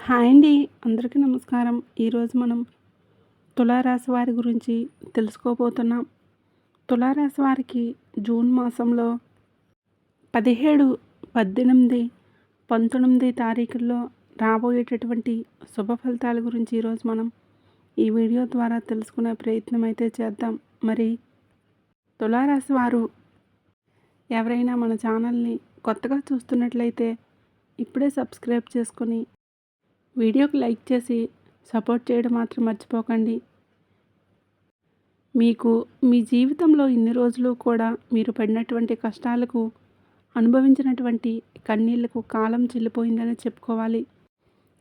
Hi అండి. అందరికీ నమస్కారం. ఈరోజు మనం తులారాశి వారి గురించి తెలుసుకోబోతున్నాం. తులారాశి వారికి జూన్ మాసంలో 17, 18, 19 తారీఖుల్లో రాబోయేటటువంటి శుభ ఫలితాల గురించి ఈరోజు మనం ఈ వీడియో ద్వారా తెలుసుకునే ప్రయత్నం అయితే చేద్దాం. మరి తులారాశి వారు ఎవరైనా మన ఛానల్ని కొత్తగా చూస్తున్నట్లయితే ఇప్పుడే సబ్స్క్రైబ్ చేసుకొని వీడియోకి లైక్ చేసి సపోర్ట్ చేయడం మాత్రం మర్చిపోకండి. మీకు మీ జీవితంలో ఇన్ని రోజులు కూడా మీరు పడినటువంటి కష్టాలకు, అనుభవించినటువంటి కన్నీళ్లకు కాలం చెల్లిపోయిందని చెప్పుకోవాలి.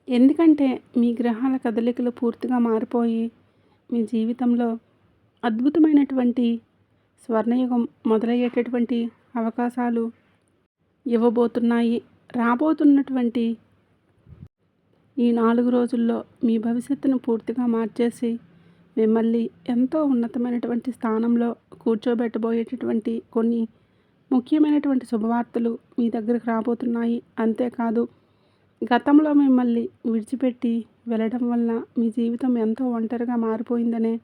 ఎందుకంటే మీ గ్రహాల కదలికలు పూర్తిగా మారిపోయి మీ జీవితంలో అద్భుతమైనటువంటి స్వర్ణయుగం మొదలయ్యేటటువంటి అవకాశాలు ఇవ్వబోతున్నాయి. రాబోతున్నటువంటి ఈ 4 రోజుల్లో మీ భవిష్యత్తును పూర్తిగా మార్చేసి మిమ్మల్ని ఎంతో ఉన్నతమైనటువంటి స్థానంలో కూర్చోబెట్టబోయేటటువంటి కొన్ని ముఖ్యమైనటువంటి శుభవార్తలు మీ దగ్గరకు రాబోతున్నాయి. అంతేకాదు, గతంలో మిమ్మల్ని విడిచిపెట్టి వెళ్ళడం వల్ల మీ జీవితం ఎంతో ఒంటరిగా మారిపోయిందనే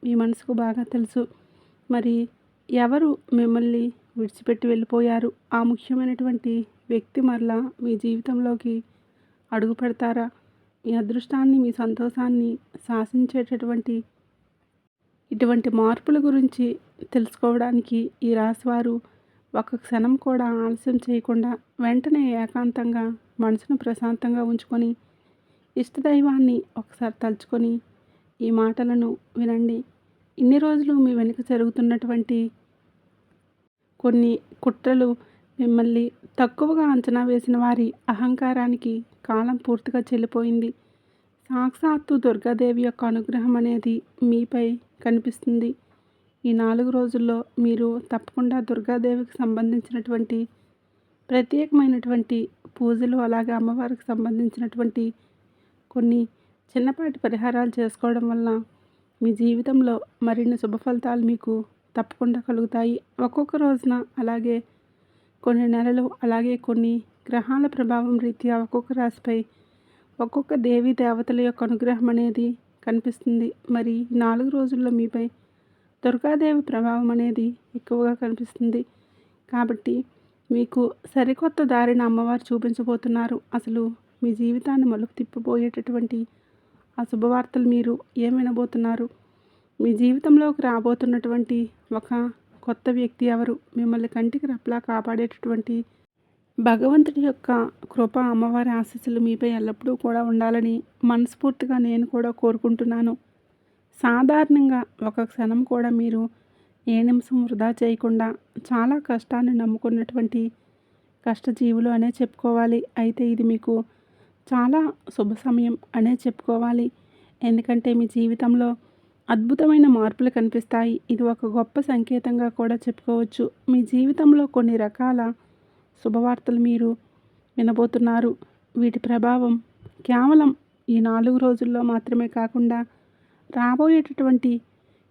మీ మనసుకు బాగా తెలుసు. మరి ఎవరు మిమ్మల్ని విడిచిపెట్టి వెళ్ళిపోయారు? ఆ ముఖ్యమైనటువంటి వ్యక్తి మరలా మీ జీవితంలోకి అడుగు పెడతారా? మీ అదృష్టాన్ని, మీ సంతోషాన్ని శాసించేటటువంటి ఇటువంటి మార్పుల గురించి తెలుసుకోవడానికి ఈ రాశివారు ఒక క్షణం కూడా ఆలస్యం చేయకుండా వెంటనే ఏకాంతంగా మనసును ప్రశాంతంగా ఉంచుకొని ఇష్టదైవాన్ని ఒకసారి తలుచుకొని ఈ మాటలను వినండి. ఇన్ని రోజులు మీ వెనుక జరుగుతున్నటువంటి కొన్ని కుట్రలు, మిమ్మల్ని తక్కువగా అంచనా వేసిన వారి అహంకారానికి కాలం పూర్తిగా చెల్లిపోయింది. సాక్షాత్తు దుర్గాదేవి యొక్క అనుగ్రహం అనేది మీపై కనిపిస్తుంది. ఈ 4 రోజుల్లో మీరు తప్పకుండా దుర్గాదేవికి సంబంధించినటువంటి ప్రత్యేకమైనటువంటి పూజలు, అలాగే అమ్మవారికి సంబంధించినటువంటి కొన్ని చిన్నపాటి పరిహారాలు చేసుకోవడం వల్ల మీ జీవితంలో మరిన్ని శుభ ఫలితాలు మీకు తప్పకుండా కలుగుతాయి. ఒక్కొక్క రోజున, అలాగే కొన్ని నెలలు, అలాగే కొన్ని గ్రహాల ప్రభావం రీత్యా ఒక్కొక్క రాశిపై ఒక్కొక్క దేవీ దేవతల యొక్క అనుగ్రహం అనేది కనిపిస్తుంది. మరి 4 రోజుల్లో మీపై దుర్గాదేవి ప్రభావం అనేది ఎక్కువగా కనిపిస్తుంది. కాబట్టి మీకు సరికొత్త దారిని అమ్మవారు చూపించబోతున్నారు. అసలు మీ జీవితాన్ని మలుపు తిప్పబోయేటటువంటి ఆ శుభవార్తలు మీరు ఏం వినబోతున్నారు? మీ జీవితంలోకి రాబోతున్నటువంటి ఒక కొత్త వ్యక్తి ఎవరు? మిమ్మల్ని కంటికి రెప్పలా కాపాడేటటువంటి భగవంతుడి యొక్క కృప, అమ్మవారి ఆశీస్సులు మీపై ఎల్లప్పుడూ కూడా ఉండాలని మనస్ఫూర్తిగా నేను కూడా కోరుకుంటున్నాను. సాధారణంగా ఒక క్షణం కూడా మీరు ఏ నిమిషం వృధా చేయకుండా చాలా కష్టాన్ని నమ్ముకున్నటువంటి కష్టజీవులు అనే చెప్పుకోవాలి. అయితే ఇది మీకు చాలా శుభ సమయం అనే చెప్పుకోవాలి. ఎందుకంటే మీ జీవితంలో అద్భుతమైన మార్పులు కనిపిస్తాయి. ఇది ఒక గొప్ప సంకేతంగా కూడా చెప్పుకోవచ్చు. మీ జీవితంలో కొన్ని రకాల శుభవార్తలు మీరు వినబోతున్నారు. వీటి ప్రభావం కేవలం ఈ 4 రోజుల్లో మాత్రమే కాకుండా రాబోయేటటువంటి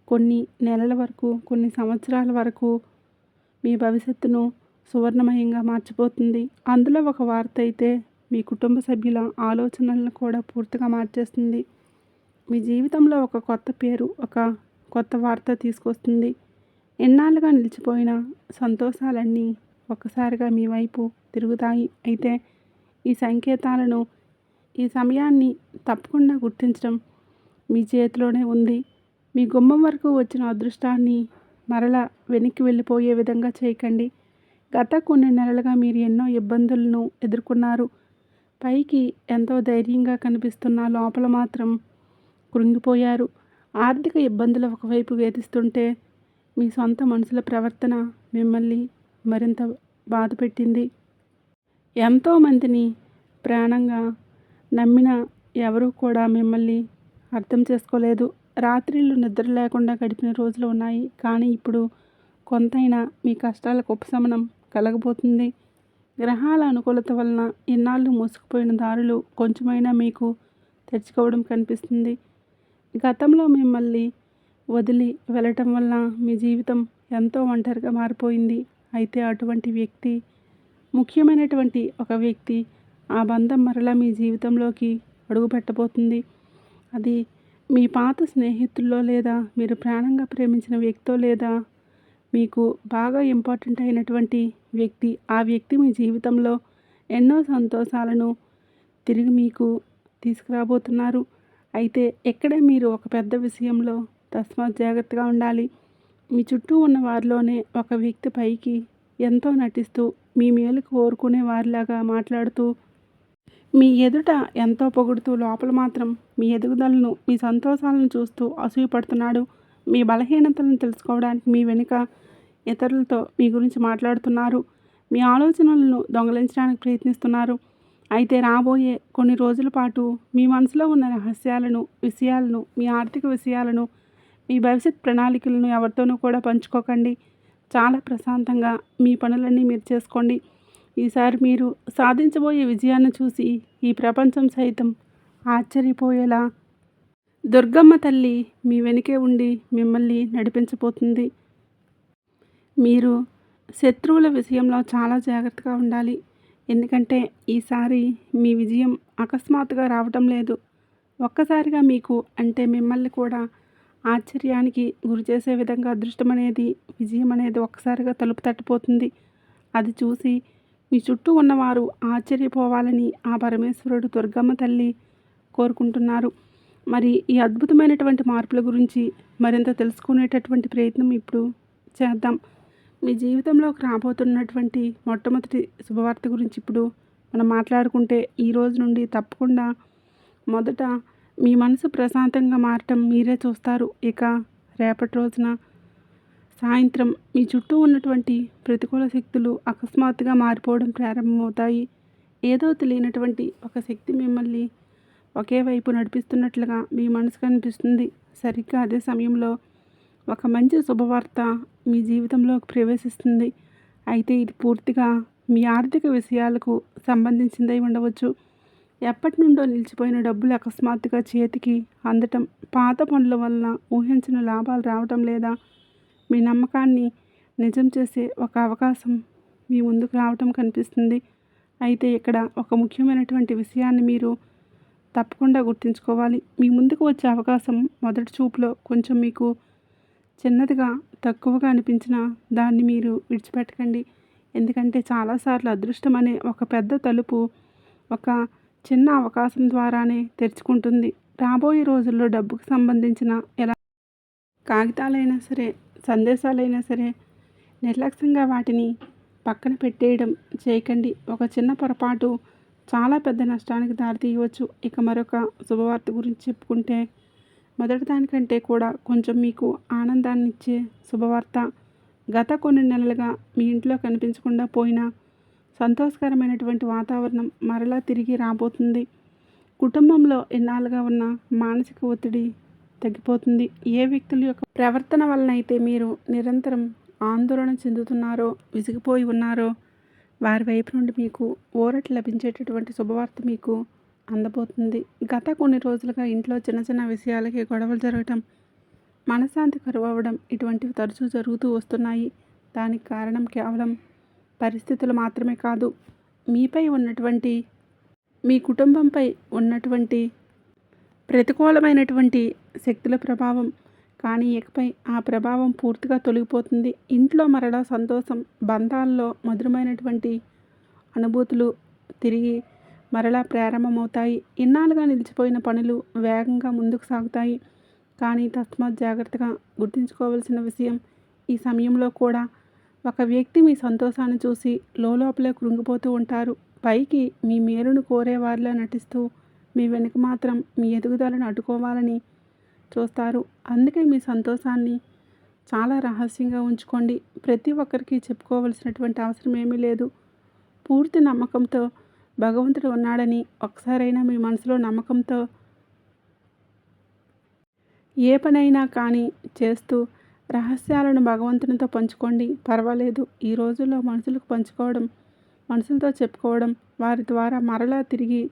కొన్ని నెలల వరకు, కొన్ని సంవత్సరాల వరకు మీ భవిష్యత్తును సువర్ణమయంగా మార్చిపోతుంది. అందులో ఒక వార్త అయితే మీ కుటుంబ సభ్యుల ఆలోచనలను కూడా పూర్తిగా మార్చేస్తుంది. మీ జీవితంలో ఒక కొత్త పేరు, ఒక కొత్త వార్త తీసుకొస్తుంది. ఎన్నాళ్ళుగా నిలిచిపోయిన సంతోషాలన్నీ ఒక్కసారిగా మీ వైపు తిరుగుతాయి. అయితే ఈ సంకేతాలను, ఈ సమయాన్ని తప్పకుండా గుర్తించడం మీ చేతిలోనే ఉంది. మీ గుమ్మం వరకు వచ్చిన అదృష్టాన్ని మరలా వెనక్కి వెళ్ళిపోయే విధంగా చేయకండి. గత కొన్ని నెలలుగా మీరు ఎన్నో ఇబ్బందులను ఎదుర్కొన్నారు. పైకి ఎంతో ధైర్యంగా కనిపిస్తున్న లోపల మాత్రం కృంగిపోయారు. ఆర్థిక ఇబ్బందులు ఒకవైపు వేధిస్తుంటే మీ సొంత మనుషుల ప్రవర్తన మిమ్మల్ని మరింత బాధ పెట్టింది. ఎంతోమందిని ప్రాణంగా నమ్మిన ఎవరూ కూడా మిమ్మల్ని అర్థం చేసుకోలేదు. రాత్రిళ్ళు నిద్ర లేకుండా గడిపిన రోజులు ఉన్నాయి. కానీ ఇప్పుడు కొంతైనా మీ కష్టాలకు ఉపశమనం కలగబోతుంది. గ్రహాల అనుకూలత వలన ఇన్నాళ్ళు మూసుకుపోయిన దారులు కొంచెమైనా మీకు తెరుచుకోవడం కనిపిస్తుంది. గతంలో మిమ్మల్ని వదిలి వెళ్ళటం వల్ల మీ జీవితం ఎంతో ఒంటరిగా మారిపోయింది. అయితే అటువంటి వ్యక్తి, ముఖ్యమైనటువంటి ఒక వ్యక్తి ఆ బంధం మరలా మీ జీవితంలోకి అడుగు పెట్టబోతుంది. అది మీ పాత స్నేహితుల్లో, లేదా మీరు ప్రాణంగా ప్రేమించిన వ్యక్తో, లేదా మీకు బాగా ఇంపార్టెంట్ అయినటువంటి వ్యక్తి. ఆ వ్యక్తి మీ జీవితంలో ఎన్నో సంతోషాలను తిరిగి మీకు తీసుకురాబోతున్నారు. అయితే ఇక్కడే మీరు ఒక పెద్ద విషయంలో తస్మాత్ జాగ్రత్తగా ఉండాలి. మీ చుట్టూ ఉన్న వారిలోనే ఒక వ్యక్తి పైకి ఎంతో నటిస్తూ, మీ మేలు కోరుకునే వారిలాగా మాట్లాడుతూ, మీ ఎదుట ఎంతో పొగుడుతూ, లోపల మాత్రం మీ ఎదుగుదలను, మీ సంతోషాలను చూస్తూ అసూయపడుతున్నాడు. మీ బలహీనతలను తెలుసుకోవడానికి మీ వెనుక ఇతరులతో మీ గురించి మాట్లాడుతున్నారు. మీ ఆలోచనలను దొంగలించడానికి ప్రయత్నిస్తున్నారు. అయితే రాబోయే కొన్ని రోజుల పాటు మీ మనసులో ఉన్న రహస్యాలను, విషయాలను, మీ ఆర్థిక విషయాలను, మీ భవిష్యత్ ప్రణాళికలను ఎవరితోనూ కూడా పంచుకోకండి. చాలా ప్రశాంతంగా మీ పనులన్నీ మీరు చేసుకోండి. ఈసారి మీరు సాధించబోయే విజయాన్ని చూసి ఈ ప్రపంచం సైతం ఆశ్చర్యపోయేలా దుర్గమ్మ తల్లి మీ వెనుకే ఉండి మిమ్మల్ని నడిపించబోతుంది. మీరు శత్రువుల విషయంలో చాలా జాగ్రత్తగా ఉండాలి. ఎందుకంటే ఈసారి మీ విజయం అకస్మాత్తుగా రావటం లేదు. ఒక్కసారిగా మీకు, అంటే మిమ్మల్ని కూడా ఆశ్చర్యానికి గురిచేసే విధంగా అదృష్టం అనేది, విజయం అనేది ఒక్కసారిగా తలుపు తట్టిపోతుంది. అది చూసి మీ చుట్టూ ఉన్నవారు ఆశ్చర్యపోవాలని ఆ పరమేశ్వరుడు, దుర్గమ్మ తల్లి కోరుకుంటున్నారు. మరి ఈ అద్భుతమైనటువంటి మార్పుల గురించి మరింత తెలుసుకునేటటువంటి ప్రయత్నం ఇప్పుడు చేద్దాం. మీ జీవితంలోకి రాబోతున్నటువంటి మొట్టమొదటి శుభవార్త గురించి ఇప్పుడు మనం మాట్లాడుకుంటే, ఈ రోజు నుండి తప్పకుండా మొదట మీ మనసు ప్రశాంతంగా మారటం మీరే చూస్తారు. ఇక రేపటి రోజున సాయంత్రం మీ చుట్టూ ఉన్నటువంటి ప్రతికూల శక్తులు అకస్మాత్తుగా మారిపోవడం ప్రారంభమవుతాయి. ఏదో తెలియనటువంటి ఒక శక్తి మిమ్మల్ని ఒకే వైపు నడిపిస్తున్నట్లుగా మీ మనసుకు అనిపిస్తుంది. సరిగ్గా అదే సమయంలో ఒక మంచి శుభవార్త మీ జీవితంలోకి ప్రవేశిస్తుంది. అయితే ఇది పూర్తిగా మీ ఆర్థిక విషయాలకు సంబంధించిందై ఉండవచ్చు. ఎప్పటి నుండో నిలిచిపోయిన డబ్బులు అకస్మాత్తుగా చేతికి అందటం, పాత పనుల వల్ల ఊహించిన లాభాలు రావటం, లేదా మీ నమ్మకాన్ని నిజం చేసే ఒక అవకాశం మీ ముందుకు రావటం కనిపిస్తుంది. అయితే ఇక్కడ ఒక ముఖ్యమైనటువంటి విషయాన్ని మీరు తప్పకుండా గుర్తుంచుకోవాలి. మీ ముందుకు వచ్చే అవకాశం మొదటి చూపులో కొంచెం మీకు చిన్నదిగా, తక్కువగా అనిపించిన దాన్ని మీరు విడిచిపెట్టకండి. ఎందుకంటే చాలాసార్లు అదృష్టం అనే ఒక పెద్ద తలుపు ఒక చిన్న అవకాశం ద్వారానే తెరుచుకుంటుంది. రాబోయే రోజుల్లో డబ్బుకు సంబంధించిన ఎలా కాగితాలైనా సరే, సందేశాలైనా సరే, నిర్లక్ష్యంగా వాటిని పక్కన పెట్టేయడం చేయకండి. ఒక చిన్న పొరపాటు చాలా పెద్ద నష్టానికి దారితీయవచ్చు. ఇక మరొక శుభవార్త గురించి చెప్పుకుంటే, మొదటి దానికంటే కూడా కొంచెం మీకు ఆనందాన్ని ఇచ్చే శుభవార్త. గత కొన్ని నెలలుగా మీ ఇంట్లో కనిపించకుండా పోయిన సంతోషకరమైనటువంటి వాతావరణం మరలా తిరిగి రాబోతుంది. కుటుంబంలో ఎన్నాళ్ళుగా ఉన్న మానసిక ఒత్తిడి తగ్గిపోతుంది. ఏ వ్యక్తుల యొక్క ప్రవర్తన వలన అయితే మీరు నిరంతరం ఆందోళన చెందుతున్నారో, విసిగిపోయి ఉన్నారో, వారి వైపు నుండి మీకు ఊరట లభించేటటువంటి శుభవార్త మీకు అందబోతుంది. గత కొన్ని రోజులుగా ఇంట్లో చిన్న చిన్న విషయాలకి గొడవలు జరగటం, మనశ్శాంతి కరువవ్వడం, ఇటువంటివి తరచూ జరుగుతూ వస్తున్నాయి. దానికి కారణం కేవలం పరిస్థితులు మాత్రమే కాదు, మీపై ఉన్నటువంటి, మీ కుటుంబంపై ఉన్నటువంటి ప్రతికూలమైనటువంటి శక్తుల ప్రభావం. కానీ ఇకపై ఆ ప్రభావం పూర్తిగా తొలగిపోతుంది. ఇంట్లో మరలా సంతోషం, బంధాల్లో మధురమైనటువంటి అనుభూతులు తిరిగి మరలా ప్రారంభమవుతాయి. ఇన్నాళ్ళుగా నిలిచిపోయిన పనులు వేగంగా ముందుకు సాగుతాయి. కానీ తస్మాత్ జాగ్రత్తగా గుర్తుంచుకోవాల్సిన విషయం, ఈ సమయంలో కూడా ఒక వ్యక్తి మీ సంతోషాన్ని చూసి లోపలే కృంగిపోతూ ఉంటారు. పైకి మీ మేలును కోరేవారిలా నటిస్తూ మీ వెనుక మాత్రం మీ ఎదుగుదలను అడ్డుకోవాలని చూస్తారు. అందుకే మీ సంతోషాన్ని చాలా రహస్యంగా ఉంచుకోండి. ప్రతి ఒక్కరికి చెప్పుకోవలసినటువంటి అవసరం ఏమీ లేదు. పూర్తి నమ్మకంతో భగవంతుడు ఉన్నాడని ఒకసారైనా మీ మనసులో నమ్మకంతో ఏ పనైనా కానీ చేస్తూ రహస్యాలను భగవంతునితో పంచుకోండి. పర్వాలేదు. ఈ రోజుల్లో మనుషులకు పంచుకోవడం, మనుషులతో చెప్పుకోవడం, వారి ద్వారా మరలా తిరిగి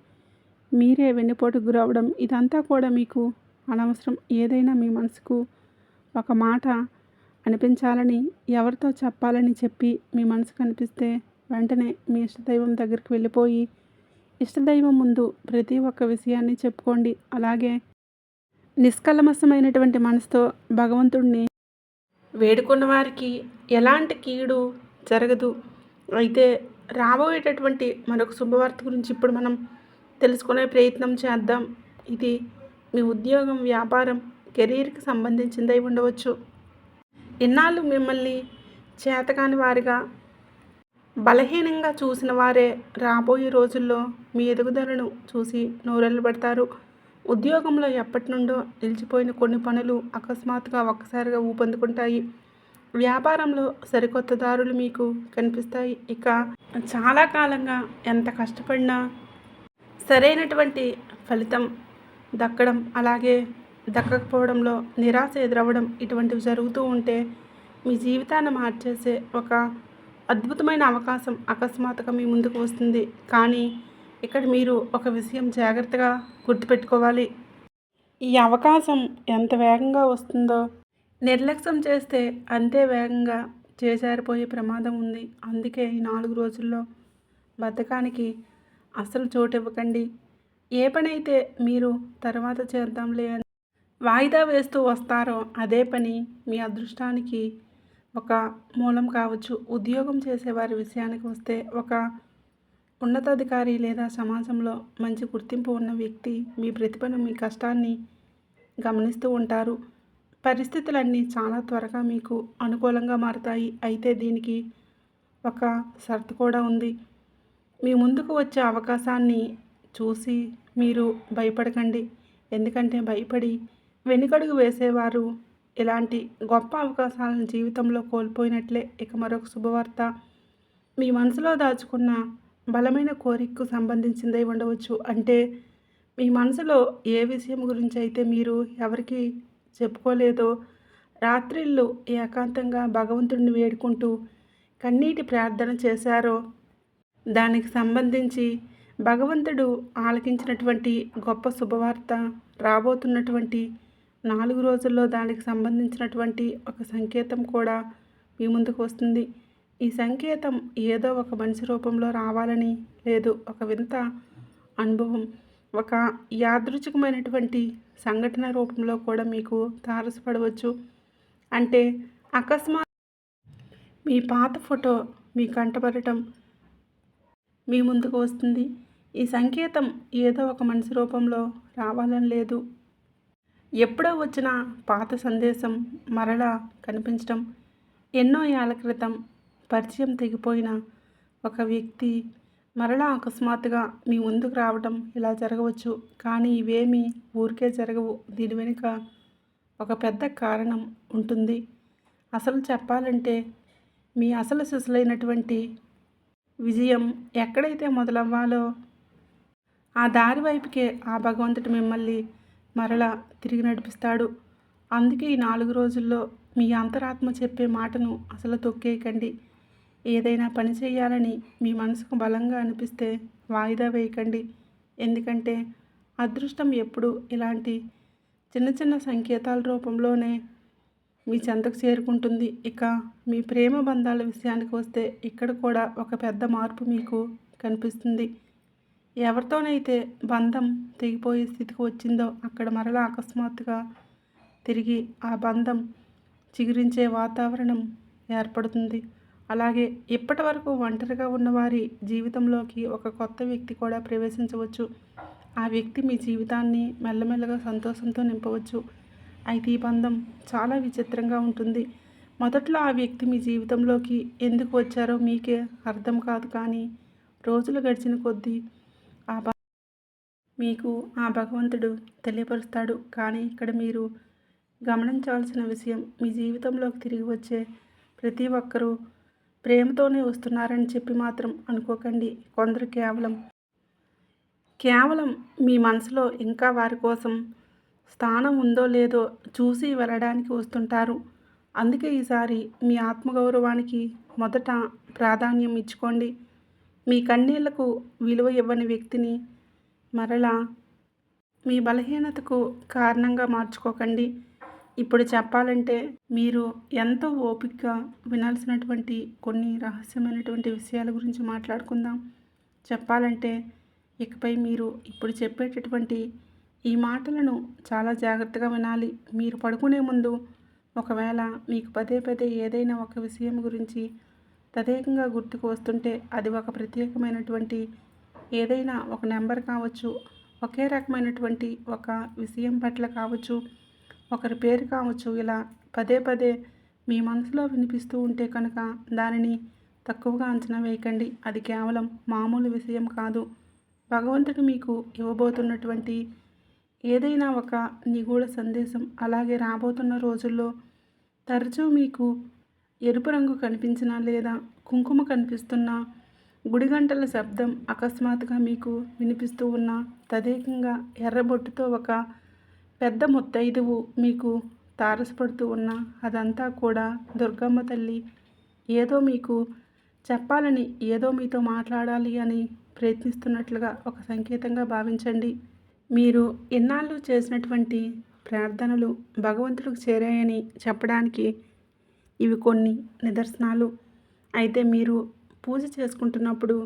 మీరే వెన్నుపోటుకు గురవడం, ఇదంతా కూడా మీకు అనవసరం. ఏదైనా మీ మనసుకు ఒక మాట అనిపించాలని, ఎవరితో చెప్పాలని చెప్పి మీ మనసుకు అనిపిస్తే వెంటనే మీ ఇష్టదైవం దగ్గరికి వెళ్ళిపోయి ఇష్టదైవం ముందు ప్రతి ఒక్క విషయాన్ని చెప్పుకోండి. అలాగే నిష్కల్మషమైనటువంటి మనసుతో భగవంతుడిని వేడుకున్న వారికి ఎలాంటి కీడు జరగదు. అయితే రాబోయేటటువంటి మరొక శుభవార్త గురించి ఇప్పుడు మనం తెలుసుకునే ప్రయత్నం చేద్దాం. ఇది మీ ఉద్యోగం, వ్యాపారం, కెరీర్‌కి సంబంధించిందై ఉండవచ్చు. ఇన్నాళ్ళు మిమ్మల్ని చేతకాని వారిగా, బలహీనంగా చూసిన వారే రాబోయే రోజుల్లో మీ ఎదుగుదలను చూసి నోరెళ్ళబెడతారు. ఉద్యోగంలో ఎప్పటినుండో నిలిచిపోయిన కొన్ని పనులు అకస్మాత్తుగా ఒక్కసారిగా ఊపందుకుంటాయి. వ్యాపారంలో సరికొత్త దారులు మీకు కనిపిస్తాయి. ఇక చాలా కాలంగా ఎంత కష్టపడినా సరైనటువంటి ఫలితం దక్కడం, అలాగే దక్కకపోవడంలో నిరాశ ఎదురవ్వడం ఇటువంటివి జరుగుతూ ఉంటే మీ జీవితాన్ని మార్చేసే ఒక అద్భుతమైన అవకాశం అకస్మాత్తుగా మీ ముందుకు వస్తుంది. కానీ ఇక్కడ మీరు ఒక విషయం జాగ్రత్తగా గుర్తుపెట్టుకోవాలి. ఈ అవకాశం ఎంత వేగంగా వస్తుందో నిర్లక్ష్యం చేస్తే అంతే వేగంగా చేజారిపోయే ప్రమాదం ఉంది. అందుకే ఈ 4 రోజుల్లో బద్ధకానికి అస్సలు చోటివ్వకండి. ఏ పనైతే మీరు తర్వాత చేద్దాంలే అని వాయిదా వేస్తూ వస్తారో అదే పని మీ అదృష్టానికి ఒక మూలం కావచ్చు. ఉద్యోగం చేసేవారి విషయానికి వస్తే ఒక ఉన్నతాధికారి లేదా సమాజంలో మంచి గుర్తింపు ఉన్న వ్యక్తి మీ ప్రతిభను, మీ కష్టాన్ని గమనిస్తూ ఉంటారు. పరిస్థితులన్నీ చాలా త్వరగా మీకు అనుకూలంగా మారుతాయి. అయితే దీనికి ఒక షరతు కూడా ఉంది. మీ ముందుకు వచ్చే అవకాశాన్ని చూసి మీరు భయపడకండి. ఎందుకంటే భయపడి వెనుకడుగు వేసేవారు ఇలాంటి గొప్ప అవకాశాలను జీవితంలో కోల్పోయినట్లే. ఇక మరొక శుభవార్త, మీ మనసులో దాచుకున్న బలమైన కోరికకు సంబంధించిందై ఉండవచ్చు. అంటే మీ మనసులో ఏ విషయం గురించి అయితే మీరు ఎవరికి చెప్పుకోలేదో, రాత్రిళ్ళు ఏకాంతంగా భగవంతుడిని వేడుకుంటూ కన్నీటి ప్రార్థన చేశారో, దానికి సంబంధించి భగవంతుడు ఆలకించినటువంటి గొప్ప శుభవార్త రాబోతున్నటువంటి 4 రోజుల్లో దానికి సంబంధించినటువంటి ఒక సంకేతం కూడా మీ ముందుకు వస్తుంది. ఈ సంకేతం ఏదో ఒక మనిషి రూపంలో రావాలని లేదు, ఒక వింత అనుభవం, ఒక యాదృచ్ఛికమైనటువంటి సంఘటన రూపంలో కూడా మీకు తారసపడవచ్చు. అంటే అకస్మాత్ మీ పాత ఫోటో మీ కంటపడటం మీ ముందుకు వస్తుంది. ఈ సంకేతం ఏదో ఒక మనిషి రూపంలో రావాలని లేదు, ఎప్పుడో వచ్చిన పాత సందేశం మరలా కనిపించడం, ఎన్నో ఏళ్ల క్రితం పరిచయం తెగిపోయిన ఒక వ్యక్తి మరలా అకస్మాత్తుగా మీ ముందుకు రావడం ఇలా జరగవచ్చు. కానీ ఇవేమీ ఊరికే జరగవు. దీని వెనుక ఒక పెద్ద కారణం ఉంటుంది. అసలు చెప్పాలంటే మీ అసలు సిసలైనటువంటి విజయం ఎక్కడైతే మొదలవ్వాలో ఆ దారి వైపుకే ఆ భగవంతుడు మిమ్మల్ని మరలా తిరిగి నడిపిస్తాడు. అందుకే ఈ 4 రోజుల్లో మీ అంతరాత్మ చెప్పే మాటను అసలు తొక్కేయకండి. ఏదైనా పని చేయాలని మీ మనసుకు బలంగా అనిపిస్తే వాయిదా వేయకండి. ఎందుకంటే అదృష్టం ఎప్పుడు ఇలాంటి చిన్న చిన్న సంకేతాల రూపంలోనే మీ చెంతకు చేరుకుంటుంది. ఇక మీ ప్రేమ బంధాల విషయానికి వస్తే ఇక్కడ కూడా ఒక పెద్ద మార్పు మీకు కనిపిస్తుంది. ఎవరితోనైతే బంధం తెగిపోయే స్థితికి వచ్చిందో అక్కడ మరలా అకస్మాత్తుగా తిరిగి ఆ బంధం చిగురించే వాతావరణం ఏర్పడుతుంది. అలాగే ఇప్పటి వరకు ఒంటరిగా ఉన్నవారి జీవితంలోకి ఒక కొత్త వ్యక్తి కూడా ప్రవేశించవచ్చు. ఆ వ్యక్తి మీ జీవితాన్ని మెల్లమెల్లగా సంతోషంతో నింపవచ్చు. అయితే ఈ బంధం చాలా విచిత్రంగా ఉంటుంది. మొదట్లో ఆ వ్యక్తి మీ జీవితంలోకి ఎందుకు వచ్చారో మీకే అర్థం కాదు. కానీ రోజులు గడిచిన కొద్దీ మీకు ఆ భగవంతుడు తెలియపరుస్తాడు. కానీ ఇక్కడ మీరు గమనించాల్సిన విషయం, మీ జీవితంలోకి తిరిగి వచ్చే ప్రతి ఒక్కరూ ప్రేమతోనే వస్తున్నారని చెప్పి మాత్రం అనుకోకండి. కొందరు కేవలం మీ మనసులో ఇంకా వారి కోసం స్థానం ఉందో లేదో చూసి వెళ్ళడానికి వస్తుంటారు. అందుకే ఈసారి మీ ఆత్మగౌరవానికి మొదట ప్రాధాన్యం ఇచ్చుకోండి. మీ కన్నీళ్లకు విలువ ఇవ్వని వ్యక్తిని మరలా మీ బలహీనతకు కారణంగా మార్చుకోకండి. ఇప్పుడు చెప్పాలంటే మీరు ఎంతో ఓపికగా వినాల్సినటువంటి కొన్ని రహస్యమైనటువంటి విషయాల గురించి మాట్లాడుకుందాం. చెప్పాలంటే ఇకపై మీరు ఇప్పుడు చెప్పేటటువంటి ఈ మాటలను చాలా జాగ్రత్తగా వినాలి. మీరు పడుకునే ముందు ఒకవేళ మీకు పదే పదే ఏదైనా ఒక విషయం గురించి తదేకంగా గుర్తుకు వస్తుంటే అది ఒక ప్రత్యేకమైనటువంటి ఏదైనా ఒక నెంబర్ కావచ్చు, ఒకే రకమైనటువంటి ఒక విషయం పట్ల కావచ్చు, ఒకరి పేరు కావచ్చు, ఇలా పదే పదే మీ మనసులో వినిపిస్తూ ఉంటే కనుక దానిని తక్కువగా అంచనా వేయకండి. అది కేవలం మామూలు విషయం కాదు. భగవంతుడు మీకు ఇవ్వబోతున్నటువంటి ఏదైనా ఒక నిగూఢ సందేశం. అలాగే రాబోతున్న రోజుల్లో తరచూ మీకు ఎరుపు రంగు కనిపించినా లేదా కుంకుమ కనిపిస్తున్నా, గుడిగంటల శబ్దం అకస్మాత్తుగా మీకు వినిపిస్తూ ఉన్నా, తదేకంగా ఎర్రబొట్టుతో ఒక పెద్ద ముత్తైదువు మీకు తారసపడుతూ ఉన్నా, అదంతా కూడా దుర్గమ్మ తల్లి ఏదో మీకు చెప్పాలని, ఏదో మీతో మాట్లాడాలి అని ప్రయత్నిస్తున్నట్లుగా ఒక సంకేతంగా భావించండి. మీరు ఇన్నాళ్ళు చేసినటువంటి ప్రార్థనలు భగవంతుడికి చేరాయని చెప్పడానికి ఇవి కొన్ని నిదర్శనాలు. అయితే మీరు పూజ చేసుకుంటున్నప్పుడు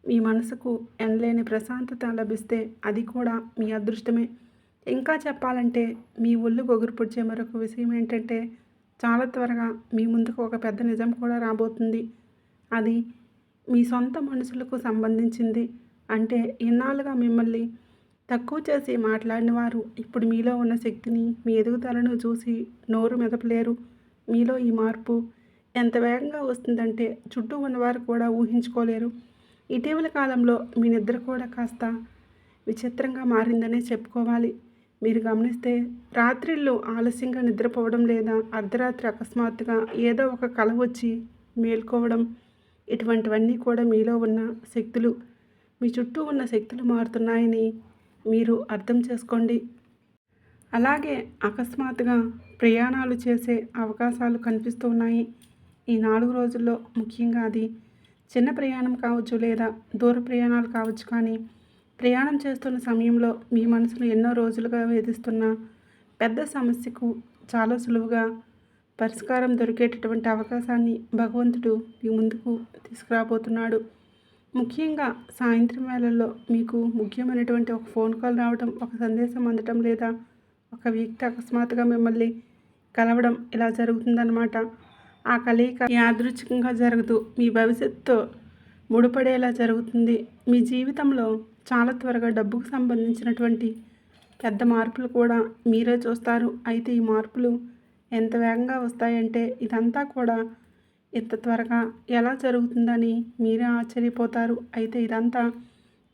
మీ మనసుకు ఎనలేని ప్రశాంతత లభిస్తే అది కూడా మీ అదృష్టమే. ఇంకా చెప్పాలంటే మీ ఒళ్ళు గొగురుపొడిచే మరొక విషయం ఏంటంటే, చాలా త్వరగా మీ ముందుకు ఒక పెద్ద నిజం కూడా రాబోతుంది. అది మీ సొంత మనుషులకు సంబంధించింది. అంటే ఇన్నాళ్ళుగా మిమ్మల్ని తక్కువ చేసి మాట్లాడిన వారు ఇప్పుడు మీలో ఉన్న శక్తిని, మీ ఎదుగుదలను చూసి నోరు మెదపలేరు. మీలో ఈ మార్పు ఎంత వేగంగా వస్తుందంటే చుట్టూ ఉన్నవారు కూడా ఊహించుకోలేరు. ఇటీవల కాలంలో మీ నిద్ర కూడా కాస్త విచిత్రంగా మారిందనే చెప్పుకోవాలి. మీరు గమనిస్తే రాత్రిళ్ళు ఆలస్యంగా నిద్రపోవడం లేదా అర్ధరాత్రి అకస్మాత్తుగా ఏదో ఒక కల వచ్చి మేల్కోవడం, ఇటువంటివన్నీ కూడా మీలో ఉన్న శక్తులు, మీ చుట్టూ ఉన్న శక్తులు మారుతున్నాయని మీరు అర్థం చేసుకోండి. అలాగే అకస్మాత్తుగా ప్రయాణాలు చేసే అవకాశాలు కనిపిస్తూ ఉన్నాయి. ఈ 4 రోజుల్లో ముఖ్యంగా అది చిన్న ప్రయాణం కావచ్చు లేదా దూర ప్రయాణాలు కావచ్చు. కానీ ప్రయాణం చేస్తున్న సమయంలో మీ మనసును ఎన్నో రోజులుగా వేధిస్తున్న పెద్ద సమస్యకు చాలా సులువుగా పరిష్కారం దొరికేటటువంటి అవకాశాన్ని భగవంతుడు మీ ముందుకు తీసుకురాబోతున్నాడు. ముఖ్యంగా సాయంత్రం వేళల్లో మీకు ముఖ్యమైనటువంటి ఒక ఫోన్ కాల్ రావడం, ఒక సందేశం అందటం లేదా ఒక వ్యక్తి అకస్మాత్తుగా మిమ్మల్ని కలవడం ఇలా జరుగుతుందన్నమాట. ఆ కలయిక యాదృచ్ఛికంగా జరగదు, మీ భవిష్యత్తుతో ముడిపడేలా జరుగుతుంది. మీ జీవితంలో చాలా త్వరగా డబ్బుకు సంబంధించినటువంటి పెద్ద మార్పులు కూడా మీరే చూస్తారు. అయితే ఈ మార్పులు ఎంత వేగంగా వస్తాయంటే ఇదంతా కూడా ఇంత త్వరగా ఎలా జరుగుతుందని మీరే ఆశ్చర్యపోతారు. అయితే ఇదంతా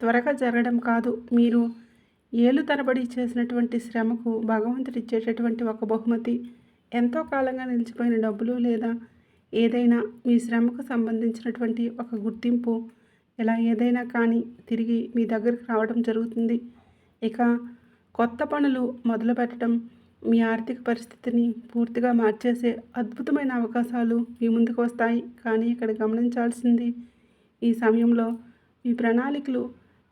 త్వరగా జరగడం కాదు, మీరు ఏళ్ళు తరబడి చేసినటువంటి శ్రమకు భగవంతుడు ఇచ్చేటటువంటి ఒక బహుమతి. ఎంతో కాలంగా నిలిచిపోయిన డబ్బులు లేదా ఏదైనా మీ శ్రమకు సంబంధించినటువంటి ఒక గుర్తింపు, ఇలా ఏదైనా కానీ తిరిగి మీ దగ్గరికి రావడం జరుగుతుంది. ఇక కొత్త పనులు మొదలు పెట్టడం, మీ ఆర్థిక పరిస్థితిని పూర్తిగా మార్చేసే అద్భుతమైన అవకాశాలు మీ ముందుకు వస్తాయి. కానీ ఇక్కడ గమనించాల్సింది, ఈ సమయంలో మీ ప్రణాళికలు,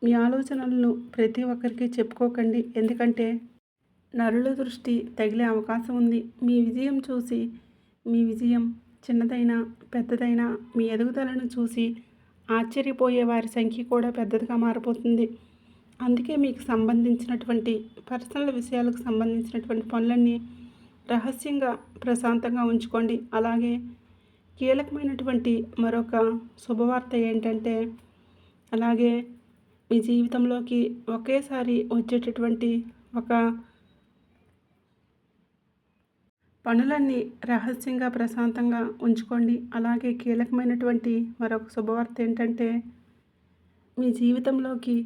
మీ ఆలోచనలను ప్రతి ఒక్కరికి చెప్పుకోకండి. ఎందుకంటే నరుల దృష్టి తగిలే అవకాశం ఉంది. మీ విజయం చూసి, మీ విజయం చిన్నదైనా పెద్దదైనా మీ ఎదుగుదలను చూసి ఆశ్చర్యపోయే వారి సంఖ్య కూడా పెద్దదిగా మారిపోతుంది. అందుకే మీకు సంబంధించినటువంటి పర్సనల్ విషయాలకు సంబంధించినటువంటి పనులన్నీ రహస్యంగా ప్రశాంతంగా ఉంచుకోండి. అలాగే కీలకమైనటువంటి మరొక శుభవార్త ఏంటంటే, అలాగే మీ జీవితంలోకి ఒకేసారి వచ్చేటటువంటి ఒక పనులన్నీ రహస్యంగా ప్రశాంతంగా ఉంచుకోండి. అలాగే కీలకమైనటువంటి మరొక శుభవార్త ఏంటంటే, మీ జీవితంలోకి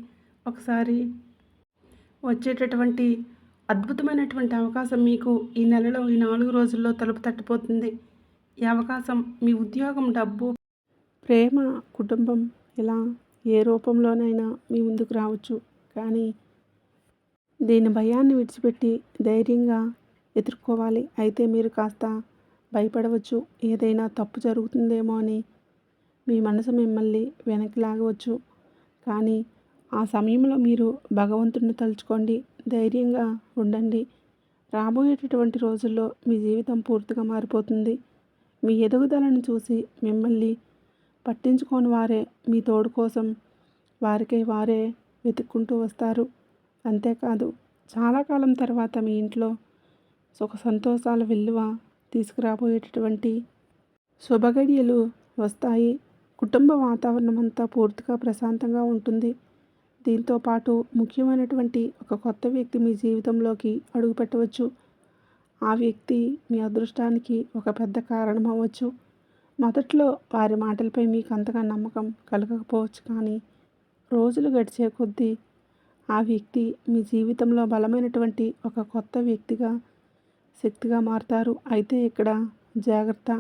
ఒకసారి వచ్చేటటువంటి అద్భుతమైనటువంటి అవకాశం మీకు ఈ నెలలో ఈ 4 రోజుల్లో తలుపు తట్టిపోతుంది. ఈ అవకాశం మీ ఉద్యోగం, డబ్బు, ప్రేమ, కుటుంబం ఇలా ఏ రూపంలోనైనా మీ ముందుకు రావచ్చు. కానీ దీని భయాన్ని విడిచిపెట్టి ధైర్యంగా ఎదుర్కోవాలి. అయితే మీరు కాస్త భయపడవచ్చు. ఏదైనా తప్పు జరుగుతుందేమో అని మీ మనసు మిమ్మల్ని వెనక్కి లాగవచ్చు. కానీ ఆ సమయంలో మీరు భగవంతుడిని తలుచుకోండి, ధైర్యంగా ఉండండి. రాబోయేటటువంటి రోజుల్లో మీ జీవితం పూర్తిగా మారిపోతుంది. మీ ఎదుగుదలను చూసి మిమ్మల్ని పట్టించుకోని వారే మీ తోడు కోసం వారికై వారే వెతుక్కుంటూ వస్తారు. అంతేకాదు చాలా కాలం తర్వాత మీ ఇంట్లో సుఖ సంతోషాల విలువ తీసుకురాబోయేటటువంటి శుభగడియలు వస్తాయి. కుటుంబ వాతావరణం అంతా పూర్తిగా ప్రశాంతంగా ఉంటుంది. దీంతో పాటు ముఖ్యమైనటువంటి ఒక కొత్త వ్యక్తి మీ జీవితంలోకి అడుగుపెట్టవచ్చు. ఆ వ్యక్తి మీ అదృష్టానికి ఒక పెద్ద కారణం అవ్వచ్చు. మొదట్లో వారి మాటలపై మీకు అంతగా నమ్మకం కలగకపోవచ్చు, కానీ రోజులు గడిచే కొద్దీ ఆ వ్యక్తి మీ జీవితంలో బలమైనటువంటి ఒక కొత్త వ్యక్తిగా శక్తిగా మారుతారు. అయితే ఇక్కడ జాగ్రత్త,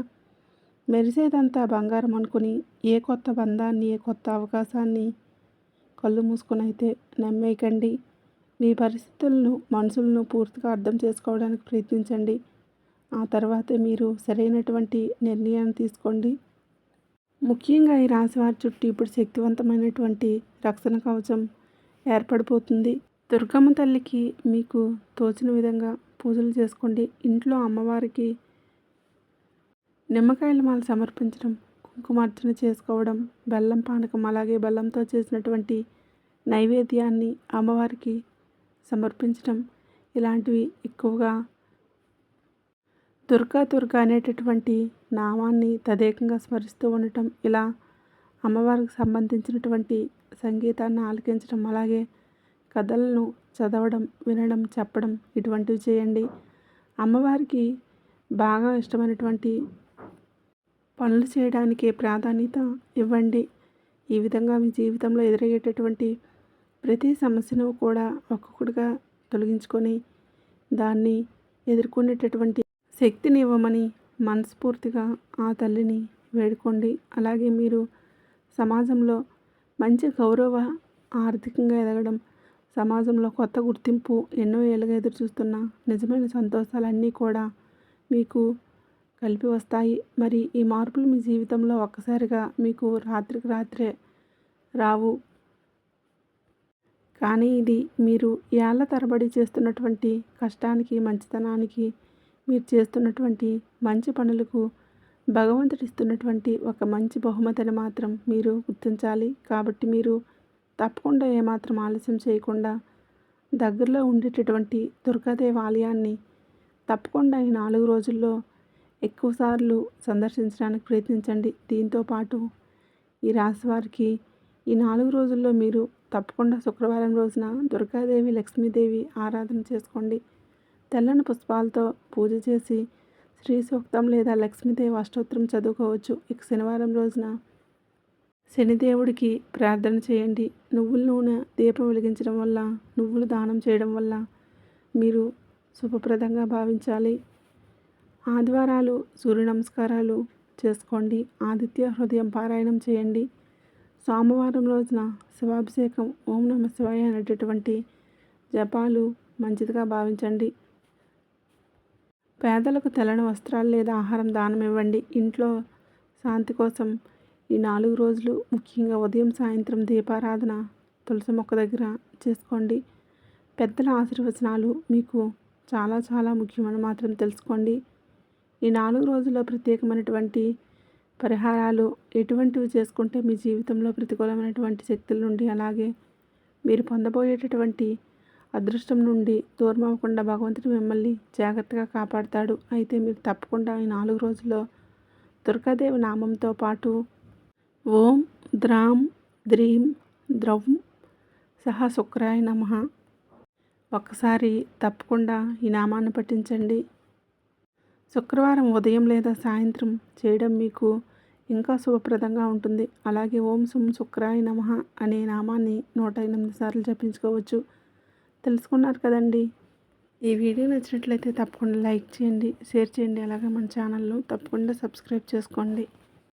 మెరిసేదంతా బంగారం అనుకుని ఏ కొత్త బంధాన్ని ఏ కొత్త అవకాశాన్ని కళ్ళు మూసుకొని అయితే నమ్మేయకండి. మీ పరిస్థితులను మనుషులను పూర్తిగా అర్థం చేసుకోవడానికి ప్రయత్నించండి. ఆ తర్వాతే మీరు సరైనటువంటి నిర్ణయాన్ని తీసుకోండి. ముఖ్యంగా ఈ రాశివారి చుట్టూ ఇప్పుడు శక్తివంతమైనటువంటి రక్షణ కవచం ఏర్పడిపోతుంది. దుర్గమ్మ తల్లికి మీకు తోచిన విధంగా పూజలు చేసుకోండి. ఇంట్లో అమ్మవారికి నిమ్మకాయల మాల సమర్పించడం, కుంకుమార్చన చేసుకోవడం, బెల్లం పానకం అలాగే బెల్లంతో చేసినటువంటి నైవేద్యాన్ని అమ్మవారికి సమర్పించడం, ఇలాంటివి ఎక్కువగా దుర్గా అనేటటువంటి నామాన్ని తదేకంగా స్మరిస్తూ ఉండటం, ఇలా అమ్మవారికి సంబంధించినటువంటి సంగీతాన్ని ఆలకించడం, అలాగే కథలను చదవడం, వినడం, చెప్పడం ఇటువంటివి చేయండి. అమ్మవారికి బాగా ఇష్టమైనటువంటి పనులు చేయడానికి ప్రాధాన్యత ఇవ్వండి. ఈ విధంగా మీ జీవితంలో ఎదురయ్యేటటువంటి ప్రతి సమస్యను కూడా ఒక్కొక్కటిగా తొలగించుకొని దాన్ని ఎదుర్కొనేటటువంటి శక్తిని ఇవ్వమని మనస్ఫూర్తిగా ఆ తల్లిని వేడుకోండి. అలాగే మీరు సమాజంలో మంచి గౌరవ, ఆర్థికంగా ఎదగడం, సమాజంలో కొత్త గుర్తింపు, ఎన్నో ఏళ్ళుగా ఎదురు చూస్తున్న నిజమైన సంతోషాలన్నీ కూడా మీకు కలిపి వస్తాయి. మరి ఈ మార్పులు మీ జీవితంలో ఒక్కసారిగా మీకు రాత్రికి రాత్రే రావు, కానీ ఇది మీరు ఏళ్ల తరబడి చేస్తున్నటువంటి కష్టానికి, మంచితనానికి, మీరు చేస్తున్నటువంటి మంచి పనులకు భగవంతుడు ఇస్తున్నటువంటి ఒక మంచి బహుమతిని మాత్రం మీరు గుర్తించాలి. కాబట్టి మీరు తప్పకుండా ఏమాత్రం ఆలస్యం చేయకుండా దగ్గరలో ఉండేటటువంటి దుర్గాదేవి ఆలయాన్ని తప్పకుండా ఈ 4 రోజుల్లో ఎక్కువసార్లు సందర్శించడానికి ప్రయత్నించండి. దీంతోపాటు ఈ రాశి వారికి ఈ 4 రోజుల్లో మీరు తప్పకుండా శుక్రవారం రోజున దుర్గాదేవి, లక్ష్మీదేవి ఆరాధన చేసుకోండి. తెల్లని పుష్పాలతో పూజ చేసి శ్రీ సూక్తం లేదా లక్ష్మీదేవి అష్టోత్తరం చదువుకోవచ్చు. ఇక శనివారం రోజున శనిదేవుడికి ప్రార్థన చేయండి. నువ్వుల నూనె దీపం వెలిగించడం వల్ల, నువ్వులు దానం చేయడం వల్ల మీరు శుభప్రదంగా భావించాలి. ఆదివారాలు సూర్య నమస్కారాలు చేసుకోండి. ఆదిత్య హృదయం పారాయణం చేయండి. సోమవారం రోజున శివాభిషేకం, ఓం నమ శివాయ అనేటటువంటి జపాలు మంచిదిగా భావించండి. పేదలకు తెల్లని వస్త్రాలు లేదా ఆహారం దానం ఇవ్వండి. ఇంట్లో శాంతి కోసం ఈ 4 రోజులు ముఖ్యంగా ఉదయం సాయంత్రం దీపారాధన తులసి మొక్క దగ్గర చేసుకోండి. పెద్దల ఆశీర్వచనాలు మీకు చాలా చాలా ముఖ్యమని మాత్రం తెలుసుకోండి. ఈ 4 రోజుల్లో ప్రత్యేకమైనటువంటి పరిహారాలు ఎటువంటివి చేసుకుంటే మీ జీవితంలో ప్రతికూలమైనటువంటి శక్తుల నుండి, అలాగే మీరు పొందబోయేటటువంటి అదృష్టం నుండి దూరం అవ్వకుండా భగవంతుడు మిమ్మల్ని జాగ్రత్తగా కాపాడుతాడు. అయితే మీరు తప్పకుండా ఈ 4 రోజుల్లో దుర్గాదేవి నామంతో పాటు ఓం ద్రాం ద్రీం ద్రౌం సహ శుక్రాయ నమః ఒక్కసారి తప్పకుండా ఈ నామాన్ని పఠించండి. శుక్రవారం ఉదయం లేదా సాయంత్రం చేయడం మీకు ఇంకా శుభప్రదంగా ఉంటుంది. అలాగే ఓం సుం శుక్రాయ నమః అనే నామాన్ని 108 సార్లు జపించుకోవచ్చు. తెలుసుకున్నారు కదండి. ఈ వీడియో నచ్చినట్లయితే తప్పకుండా లైక్ చేయండి, షేర్ చేయండి. అలాగే మన ఛానల్ను తప్పకుండా సబ్స్క్రైబ్ చేసుకోండి.